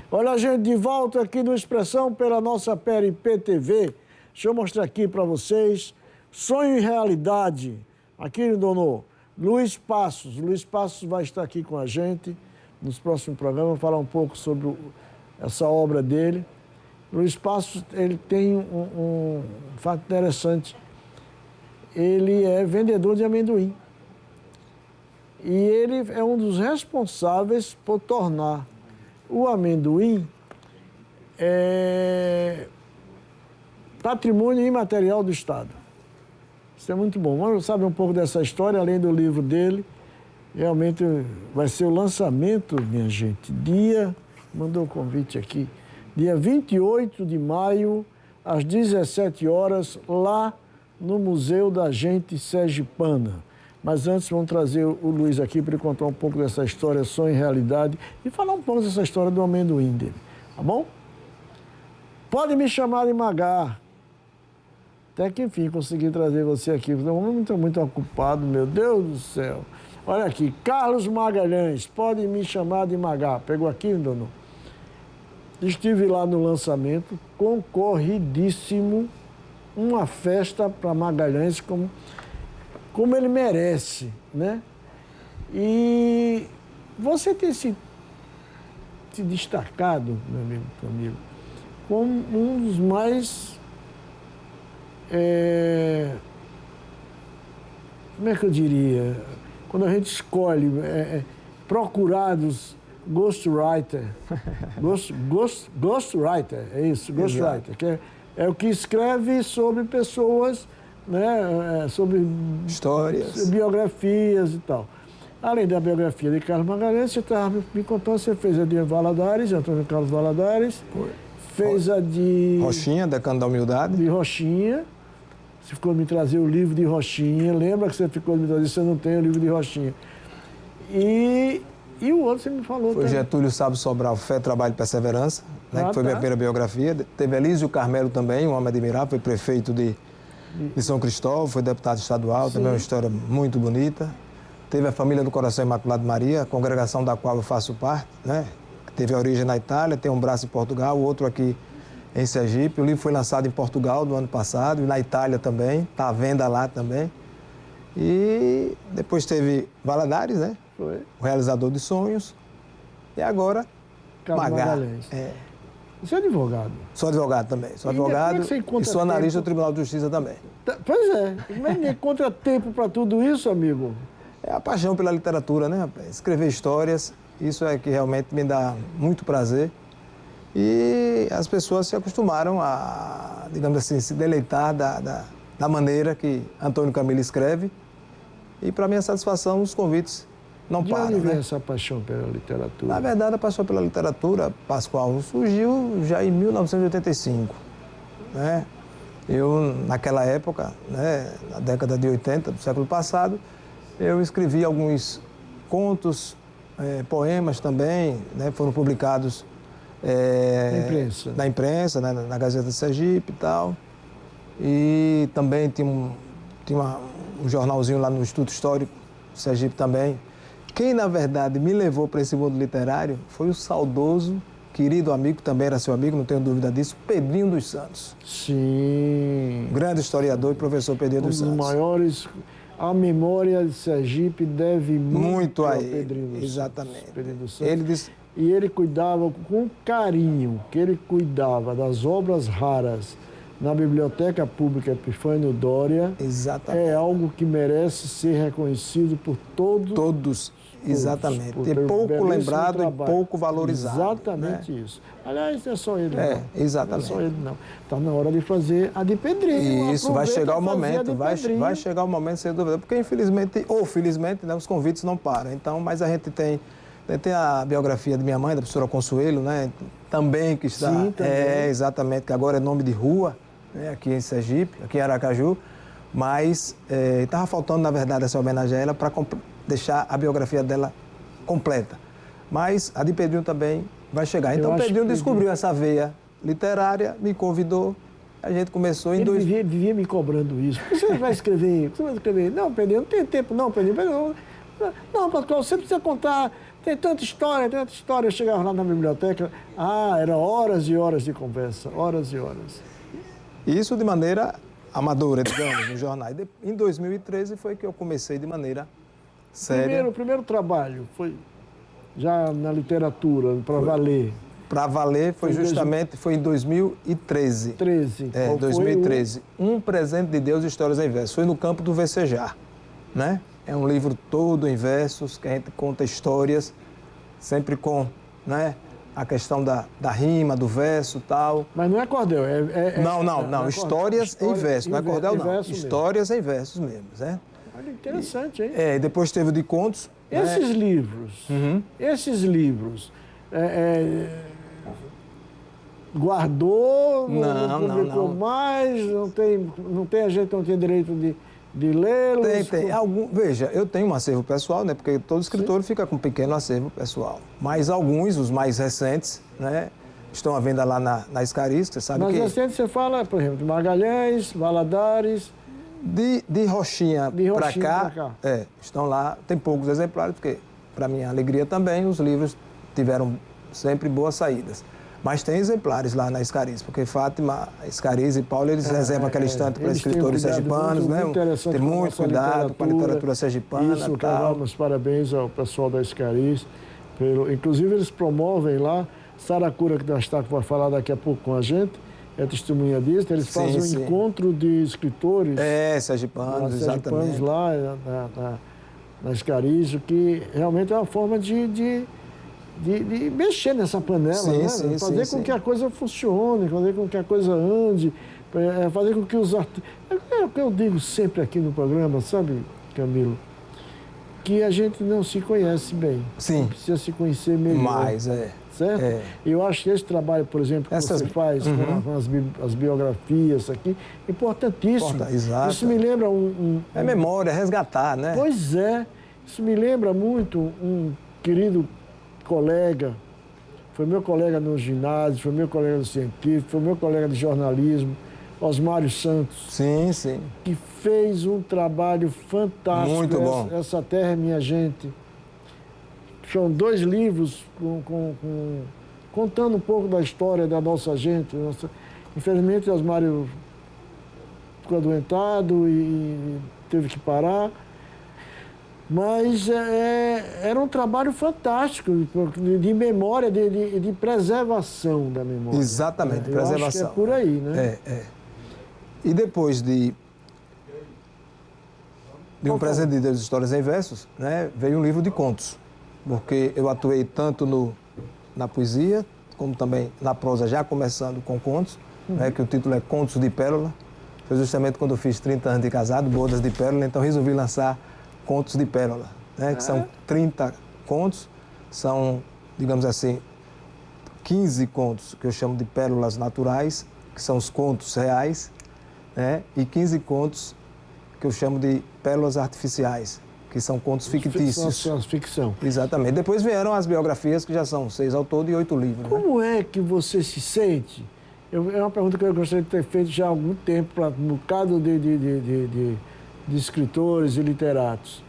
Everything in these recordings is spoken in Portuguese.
Olha a gente de volta aqui no Expressão pela nossa PRP TV. Deixa eu mostrar aqui para vocês. Sonho e realidade. Aqui, dono Luiz Passos. Luiz Passos vai estar aqui com a gente nos próximos programas, falar um pouco sobre essa obra dele. Luiz Passos, ele tem um fato interessante. Ele é vendedor de amendoim. E ele é um dos responsáveis por tornar o amendoim patrimônio imaterial do Estado. Isso é muito bom. Vamos saber um pouco dessa história, além do livro dele. Realmente vai ser o lançamento, minha gente, mandou o convite aqui, dia 28 de maio, às 17 horas, lá no Museu da Gente Sergipana. Mas antes vamos trazer o Luiz aqui para ele contar um pouco dessa história, sonho e realidade, e falar um pouco dessa história do amendoim dele, tá bom? Pode me chamar de Magá. Até que enfim consegui trazer você aqui. Eu estou muito ocupado, meu Deus do céu. Olha aqui, Carlos Magalhães, pode me chamar de Magá. Pegou aqui, dono? Estive lá no lançamento, concorridíssimo, uma festa para Magalhães como ele merece, né? E você tem se destacado, meu amigo Camilo, como um dos mais, como é que eu diria, quando a gente escolhe procurados ghostwriter, ghostwriter, é isso, ghostwriter, que é o que escreve sobre pessoas, né, sobre histórias, biografias e tal. Além da biografia de Carlos Magalhães, você estava me contando, você fez a de Valadares, Antônio Carlos Valadares, fez a de Rochinha, Decano da Humildade. De Rochinha. Você ficou me trazer o livro de Rochinha. Lembra que você ficou me trazer, você não tem o livro de Rochinha. E o outro você me falou foi também. Getúlio Sábio Sobral, Fé, Trabalho e Perseverança, né, que foi minha primeira biografia. Teve Elísio Carmelo também, um homem admirável, foi prefeito de São Cristóvão, foi deputado estadual, também uma história muito bonita. Teve a Família do Coração Imaculado de Maria, a congregação da qual eu faço parte, né? Teve a origem na Itália, tem um braço em Portugal, o outro aqui em Sergipe. O livro foi lançado em Portugal no ano passado, e na Itália também, está à venda lá também. E depois teve Valadares, né? Foi. O realizador de sonhos. E agora, Magá. Você é advogado? Sou advogado também. Sou advogado e sou analista do Tribunal de Justiça também. Pois é. Como é que encontra tempo para tudo isso, amigo? É a paixão pela literatura, né, rapaz? Escrever histórias, isso é que realmente me dá muito prazer. E as pessoas se acostumaram a, digamos assim, se deleitar da maneira que Antônio Camilo escreve. E, para minha satisfação, os convites não param. De onde vem essa paixão pela literatura? Na verdade, a paixão pela literatura, Pascoal, surgiu já em 1985. Né? Eu, naquela época, né, na década de 80 do século passado, eu escrevi alguns contos, poemas também, né, foram publicados na imprensa, né, na Gazeta de Sergipe e tal. E também tinha um jornalzinho lá no Instituto Histórico de Sergipe também. Quem, na verdade, me levou para esse mundo literário foi o saudoso, querido amigo, também era seu amigo, não tenho dúvida disso, Pedrinho dos Santos. Sim. Grande historiador e professor Pedrinho dos Santos. Um dos maiores. A memória de Sergipe deve muito a Pedrinho dos Santos. Exatamente. Pedrinho dos Santos. Ele disse... E ele cuidava com carinho, que ele cuidava das obras raras na Biblioteca Pública Epifânio Dória. Exatamente. É algo que merece ser reconhecido por todos. Exatamente. É pouco lembrado e pouco valorizado. Exatamente, né? Isso. Aliás, não é só ele, não. Exatamente. Não é só ele, não. Está na hora de fazer a de Pedrinho. Isso, vai chegar o momento, vai chegar o momento, sem dúvida. Porque, infelizmente, ou felizmente, né, os convites não param. Então, mas a gente tem a biografia de minha mãe, da professora Consuelo, né, também, que está... Sim, também. Exatamente, que agora é nome de rua, né, aqui em Sergipe, aqui em Aracaju. Mas estava faltando, na verdade, essa homenagem a ela para deixar a biografia dela completa. Mas a de Pedrinho também vai chegar. Então, Pedrinho descobriu essa veia literária, me convidou, a gente começou em... Ele vivia me cobrando isso. Por que você vai escrever? Não, Pedrinho, não tem tempo. Não, Pedrinho, não, Pascoal, você precisa contar tem tanta história, tanta história. Eu chegava lá na biblioteca, era horas e horas de conversa, horas e horas. Isso de maneira amadora, digamos, no jornal. Em 2013 foi que eu comecei de maneira séria. O primeiro trabalho foi já na literatura, para valer. Para valer foi em 2013. 2013. Um Presente de Deus, Histórias em Versos. Foi no campo do Vecejar, né? É um livro todo em versos, que a gente conta histórias, sempre com, né, a questão da rima, do verso e tal. Mas não é cordel, Não. Histórias em versos, não é cordel, não. Histórias em versos mesmo, né? Olha, interessante, hein? E depois teve o de contos. Esses livros, guardou, não publicou mais, não tem a gente não tem direito de lê-los? Tem. Veja, eu tenho um acervo pessoal, né? Porque todo escritor fica com um pequeno acervo pessoal. Mas alguns, os mais recentes, né? Estão à venda lá na Escariz, você sabe que... Mais recentes você fala, por exemplo, de Magalhães, Valadares... De Rochinha para cá, estão lá. Tem poucos exemplares, porque, para minha alegria também, os livros tiveram sempre boas saídas. Mas tem exemplares lá na Escariz, porque Fátima, Escariz e Paulo, eles reservam aquele estante para escritores sergipanos, né? Tem muito cuidado com a literatura sergipana. Isso, quero dar meus parabéns ao pessoal da Escariz. Inclusive, eles promovem lá, Saracura, que vai falar daqui a pouco com a gente, é testemunha disso, eles fazem um encontro de escritores. Sergipanos, exatamente. Lá na Escariz, que realmente é uma forma de mexer nessa panela, né? Fazer com que a coisa funcione, fazer com que a coisa ande, fazer com que os artistas... É o que eu digo sempre aqui no programa, sabe, Camilo? Que a gente não se conhece bem. Sim. Precisa se conhecer melhor. Certo? Eu acho que esse trabalho, por exemplo, que você faz com as biografias aqui, importantíssimo. Exato. Isso me lembra É memória, resgatar, né? Pois é. Isso me lembra muito um querido colega, foi meu colega no ginásio, foi meu colega do científico, foi meu colega de jornalismo, Osmário Santos. Sim. Que fez um trabalho fantástico. Muito bom. Essa Terra é Minha Gente. São 2 livros contando um pouco da história da nossa gente. Infelizmente, Osmário ficou adoentado e teve que parar. Mas era um trabalho fantástico de memória, de preservação da memória. Exatamente, preservação. Acho que é por aí, né? E depois de Um Presente de Deus, Histórias em Versos, né, veio um livro de contos. Porque eu atuei tanto na poesia, como também na prosa, já começando com contos, né, que o título é Contos de Pérola. Foi justamente quando eu fiz 30 anos de casado, bodas de pérola, então resolvi lançar Contos de Pérola, né, que são 30 contos, são, digamos assim, 15 contos que eu chamo de pérolas naturais, que são os contos reais, né, e 15 contos que eu chamo de pérolas artificiais, que são contos fictícios. Ficção. Exatamente. Depois vieram as biografias, que já são 6 ao todo e 8 livros. Como é que você se sente? É uma pergunta que eu gostaria de ter feito já há algum tempo para um bocado de escritores e literatos.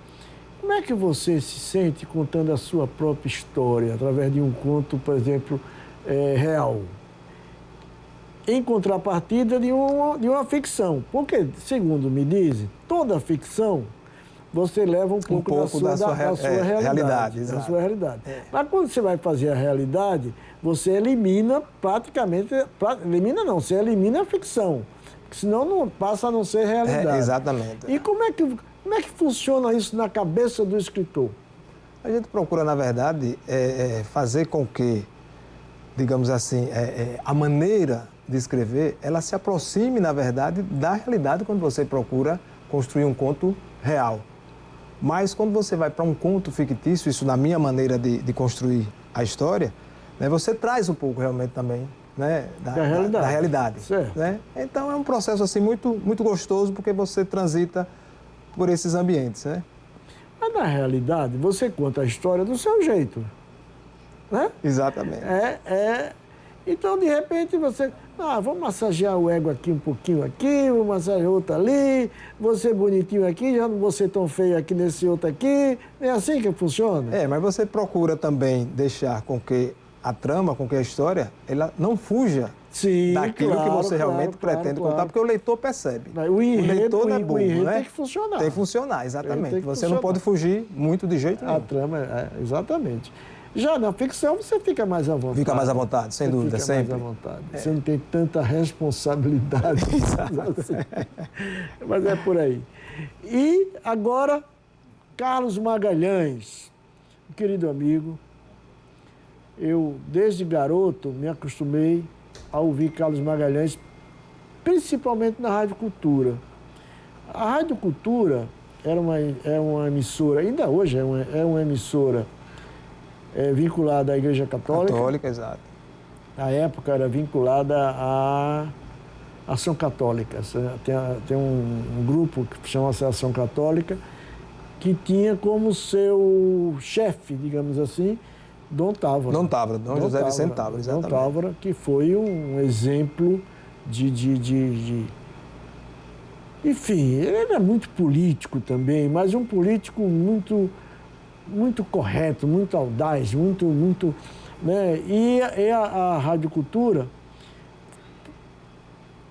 Como é que você se sente contando a sua própria história, através de um conto, por exemplo, real? Em contrapartida de uma ficção. Porque, segundo me dizem, toda ficção você leva um pouco da sua realidade. Da sua realidade. Mas quando você vai fazer a realidade, você elimina praticamente... você elimina a ficção. Porque senão não passa a não ser realidade. Exatamente. E como é que funciona isso na cabeça do escritor? A gente procura, na verdade, fazer com que, digamos assim, a maneira de escrever, ela se aproxime, na verdade, da realidade quando você procura construir um conto real. Mas quando você vai para um conto fictício, isso na minha maneira de construir a história, né, você traz um pouco realmente também, né, da realidade. Né? Então é um processo assim, muito, muito gostoso, porque você transita por esses ambientes. Né? Mas na realidade, você conta a história do seu jeito. Né? Exatamente. Então, de repente, você... Vamos massagear o ego aqui um pouquinho aqui, vou massagear outro ali, você bonitinho aqui, já não vou ser tão feio aqui nesse outro aqui. É assim que funciona? Mas você procura também deixar com que a trama, com que a história, ela não fuja daquilo que você realmente pretende contar, porque o leitor percebe. O leitor não é bobo, né? Tem que funcionar. Tem que funcionar, exatamente. Você não pode fugir muito de jeito nenhum. A trama, exatamente. Já na ficção você fica mais à vontade. Fica mais à vontade, sem dúvida, sempre. Mais à vontade. Você não tem tanta responsabilidade. Assim. Mas é por aí. E agora, Carlos Magalhães, querido amigo, eu desde garoto me acostumei a ouvir Carlos Magalhães, principalmente na Rádio Cultura. A Rádio Cultura é uma emissora, ainda hoje é uma emissora vinculada à Igreja Católica. Católica, exato. Na época era vinculada à Ação Católica. Tem um grupo que chama-se Ação Católica, que tinha como seu chefe, digamos assim, Dom Távora. Dom José Vicente Távora, exatamente. Dom Távora, que foi um exemplo de... Enfim, ele era muito político também, mas um político muito correto, muito audaz, muito né? E a Rádio Cultura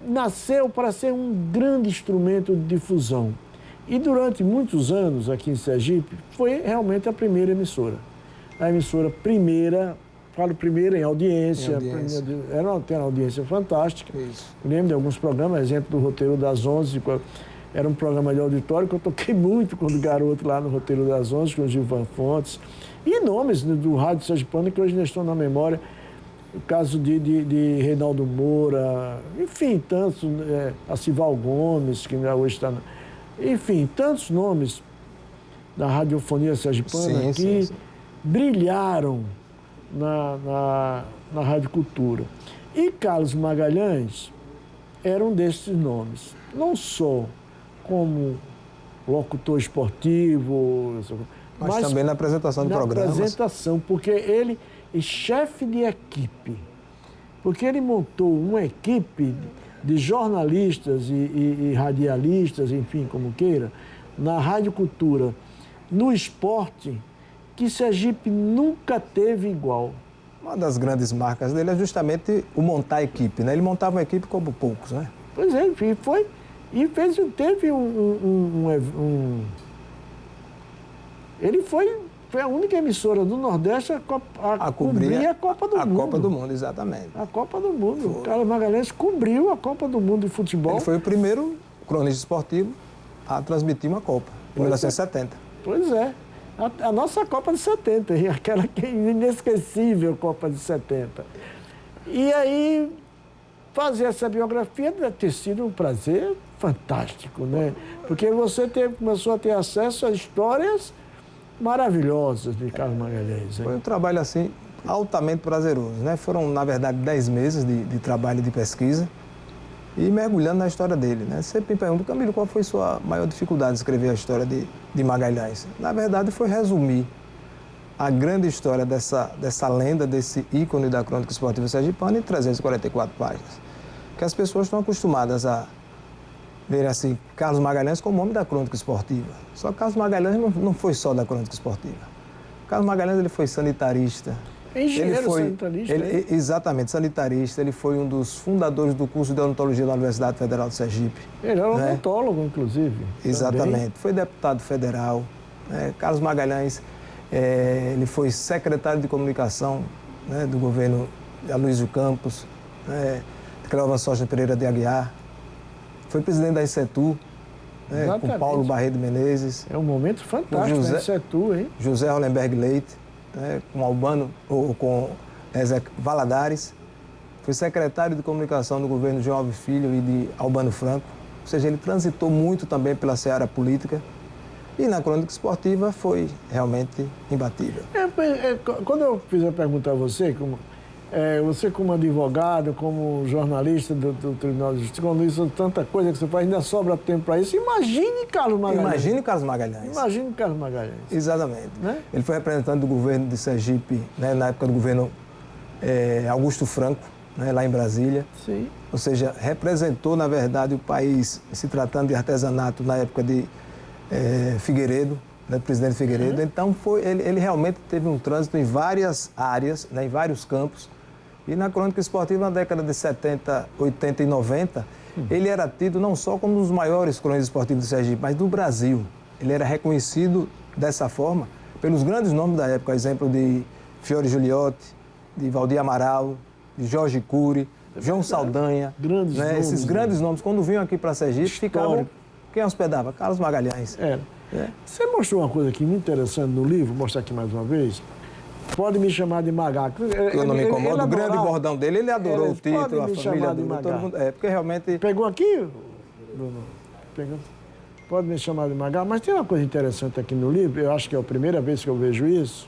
nasceu para ser um grande instrumento de difusão. E durante muitos anos aqui em Sergipe, foi realmente a primeira emissora. A emissora falo primeira em audiência. Tem uma audiência fantástica. Isso. Eu lembro de alguns programas, exemplo do Roteiro das 11, era um programa de auditório que eu toquei muito quando garoto lá no Roteiro das 11, com o Gilvan Fontes. E nomes do Rádio Sergipano que hoje ainda estão na memória. O caso de Reinaldo Moura, enfim, tantos, Acival Gomes, que ainda hoje está... Enfim, tantos nomes da radiofonia sergipana que brilharam na Rádio Cultura. E Carlos Magalhães era um desses nomes. Não só como locutor esportivo, mas também na apresentação de programas. Na apresentação, porque ele é chefe de equipe. Porque ele montou uma equipe de jornalistas e radialistas, enfim, como queira, na Rádio Cultura, no esporte, que Sergipe nunca teve igual. Uma das grandes marcas dele é justamente o montar a equipe, né? Ele montava uma equipe como poucos, né? Pois é, teve ele foi a única emissora do Nordeste a cobrir a Copa do Mundo. A Copa do Mundo, exatamente. A Copa do Mundo. O Carlos Magalhães cobriu a Copa do Mundo de futebol. Ele foi o primeiro cronista esportivo a transmitir uma Copa, em 1970. Pois é. A nossa Copa de 70, aquela inesquecível Copa de 70. E aí, fazer essa biografia deve ter sido um prazer fantástico, né? Porque você começou a ter acesso a histórias maravilhosas de Carlos Magalhães. Foi um trabalho, assim, altamente prazeroso, né? Foram, na verdade, 10 meses de trabalho de pesquisa e mergulhando na história dele, né? Sempre me pergunto, Camilo, qual foi sua maior dificuldade de escrever a história de Magalhães? Na verdade, foi resumir a grande história dessa lenda, desse ícone da crônica esportiva sergipana em 344 páginas. Que as pessoas estão acostumadas a ver assim, Carlos Magalhães como homem da crônica esportiva. Só que Carlos Magalhães não foi só da crônica esportiva. Carlos Magalhães ele foi sanitarista. Engenheiro sanitarista. Exatamente, sanitarista. Ele foi um dos fundadores do curso de odontologia da Universidade Federal de Sergipe. Ele era odontólogo, inclusive. Exatamente. Também. Foi deputado federal. Carlos Magalhães, ele foi secretário de comunicação, né, do governo de Aloysio Campos, de Cleóvas Socha Pereira de Aguiar. Foi presidente da ICETU, com Paulo Barreto Menezes. É um momento fantástico da ICETU, hein? José Hollenberg Leite, com Albano, ou com Valadares. Foi secretário de comunicação do governo João Alves Filho e de Albano Franco. Ou seja, ele transitou muito também pela seara política. E na crônica esportiva foi realmente imbatível. Quando eu fiz a pergunta a você, você como advogado, como jornalista do Tribunal de Justiça, quando isso tanta coisa que você faz, ainda sobra tempo para isso, imagine Carlos Magalhães. Imagine Carlos Magalhães. Imagine Carlos Magalhães. Exatamente. Né? Ele foi representante do governo de Sergipe, né, na época do governo Augusto Franco, né, lá em Brasília. Sim. Ou seja, representou, na verdade, o país, se tratando de artesanato, na época de Figueiredo, né, presidente Figueiredo. Então, ele realmente teve um trânsito em várias áreas, né, em vários campos. E na crônica esportiva, na década de 70, 80 e 90, ele era tido não só como um dos maiores cronistas esportivos do Sergipe, mas do Brasil. Ele era reconhecido dessa forma pelos grandes nomes da época, exemplo de Fiore Giuliotti, de Valdir Amaral, de Jorge Cury, João Saldanha. Grandes nomes, esses grandes nomes, quando vinham aqui para Sergipe, ficavam... Quem hospedava? Carlos Magalhães. Você mostrou uma coisa aqui muito interessante no livro, vou mostrar aqui mais uma vez. Pode me chamar de Magaco. Eu não me incomodo. O grande bordão dele, ele adorou o título, a família adorou, todo mundo. Porque realmente... Pegou aqui, Bruno? Pegou. Pode me chamar de Magaco. Mas tem uma coisa interessante aqui no livro, eu acho que é a primeira vez que eu vejo isso.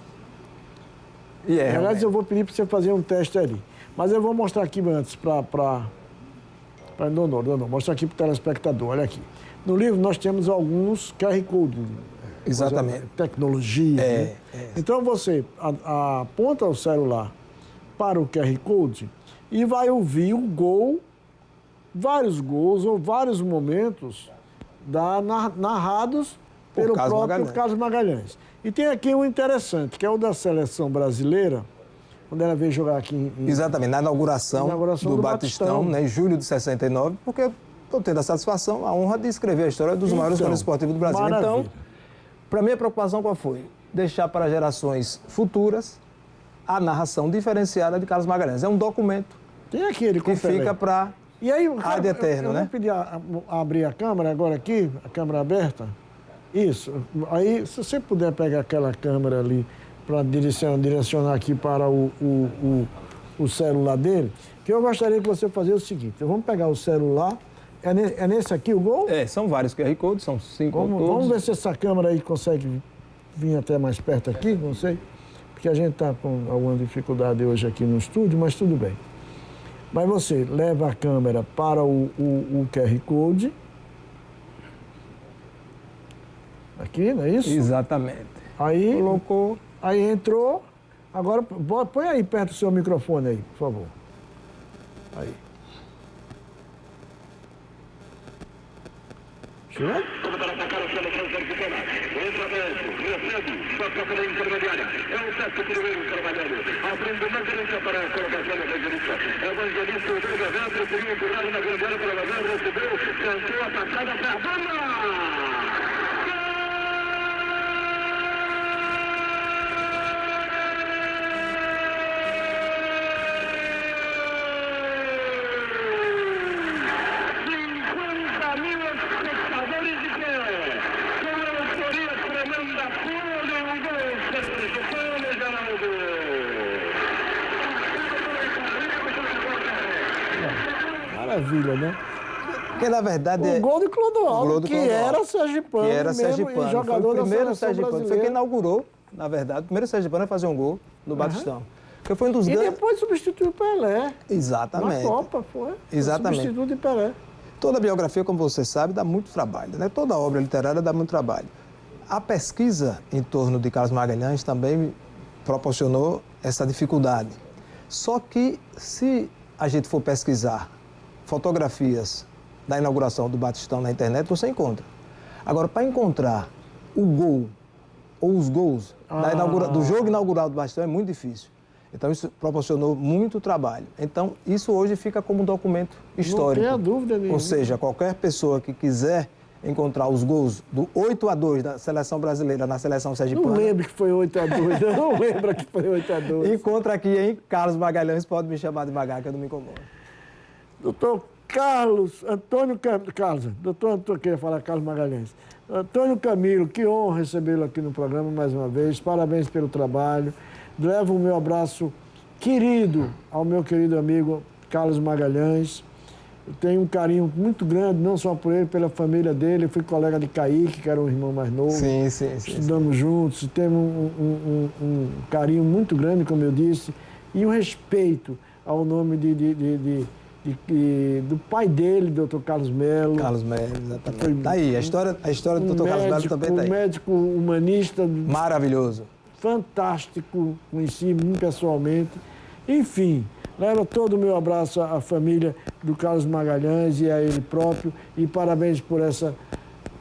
Aliás, eu vou pedir para você fazer um teste ali. Mas eu vou mostrar aqui antes para... Não, mostrar aqui para o telespectador, olha aqui. No livro nós temos alguns QR Code. Exatamente. Tecnologia. Né? Então você aponta o celular para o QR Code e vai ouvir o gol, vários gols ou vários momentos narrados pelo próprio Carlos Magalhães. E tem aqui um interessante, que é o da seleção brasileira, quando ela veio jogar aqui Exatamente, na inauguração do Batistão, né, em julho de 69, porque estou tendo a satisfação, a honra de escrever a história dos maiores cronistas esportivos do Brasil. Maravilha. Então, para mim, a preocupação qual foi? Deixar para gerações futuras a narração diferenciada de Carlos Magalhães. É um documento que fica para a de eterno, né? Eu vou pedir abrir a câmera agora aqui, a câmera aberta. Isso. Aí, se você puder pegar aquela câmera ali para direcionar aqui para o celular dele, que eu gostaria que você fizesse o seguinte. Vamos pegar o celular. É nesse aqui o gol? São vários QR Codes, são 5 vamos ver se essa câmera aí consegue vir até mais perto aqui, não sei. Porque a gente está com alguma dificuldade hoje aqui no estúdio, mas tudo bem. Mas você leva a câmera para o QR Code. Aqui, não é isso? Exatamente. Aí colocou. Aí entrou. Agora, põe aí perto do seu microfone aí, por favor. Aí. Chega. Para atacar a seleção sergipana. Entra dentro, recebe, toca pela intermediária. É o Sérgio primeiro trabalhando. Abrindo na direita para a colocação do Evangelista. Evangelista, o Pedro Gavetro, queria empurrar na grande área para Gavetro, recebeu, cantou a passada para a bola! Maravilha, né? Porque, na verdade... O gol de Clodoaldo, que era sergipano. Que era sergipano. E jogador foi o primeiro sergipano. Foi quem inaugurou, na verdade, o primeiro sergipano a fazer um gol no Batistão. Porque foi um dos grandes... E depois substituiu o Pelé. Exatamente. Na Copa, foi. Exatamente. Substituto de Pelé. Toda biografia, como você sabe, dá muito trabalho, né? Toda obra literária dá muito trabalho. A pesquisa em torno de Carlos Magalhães também proporcionou essa dificuldade. Só que, se a gente for pesquisar fotografias da inauguração do Batistão na internet, você encontra. Agora, para encontrar o gol ou os gols do jogo inaugural do Batistão é muito difícil. Então, isso proporcionou muito trabalho. Então, isso hoje fica como um documento histórico. Não tenha dúvida nenhuma. Ou seja, qualquer pessoa que quiser encontrar os gols do 8-2 da seleção brasileira na seleção sergipana... Não lembro que foi 8-2, eu não lembro que foi 8-2. Encontra aqui, hein? Carlos Magalhães, pode me chamar de Magaca, eu não me incomodo. Doutor Carlos, doutor Antônio, queria falar Carlos Magalhães. Antônio Camilo, que honra recebê-lo aqui no programa mais uma vez. Parabéns pelo trabalho. Levo o meu abraço querido ao meu querido amigo Carlos Magalhães. Eu tenho um carinho muito grande, não só por ele, pela família dele. Eu fui colega de Kaique, que era um irmão mais novo. Sim. Estudamos juntos, temos um carinho muito grande, como eu disse, e um respeito ao nome do pai dele, doutor Carlos Melo. Carlos Melo, exatamente. Está aí, a história do doutor Carlos Melo também está aí. Um médico humanista. Maravilhoso. Fantástico, conheci muito pessoalmente. Enfim, Leva todo o meu abraço à família do Carlos Magalhães e a ele próprio. E parabéns por essa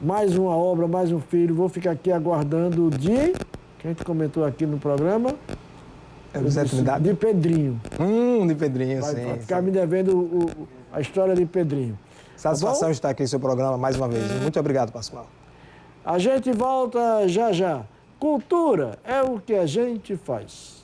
mais uma obra, mais um filho. Vou ficar aqui aguardando o dia que a gente comentou aqui no programa. De Pedrinho. De Pedrinho, sim. Vai ficar me devendo a história de Pedrinho. Satisfação de estar aqui no seu programa mais uma vez. Muito obrigado, Pascoal. A gente volta já já. Cultura é o que a gente faz.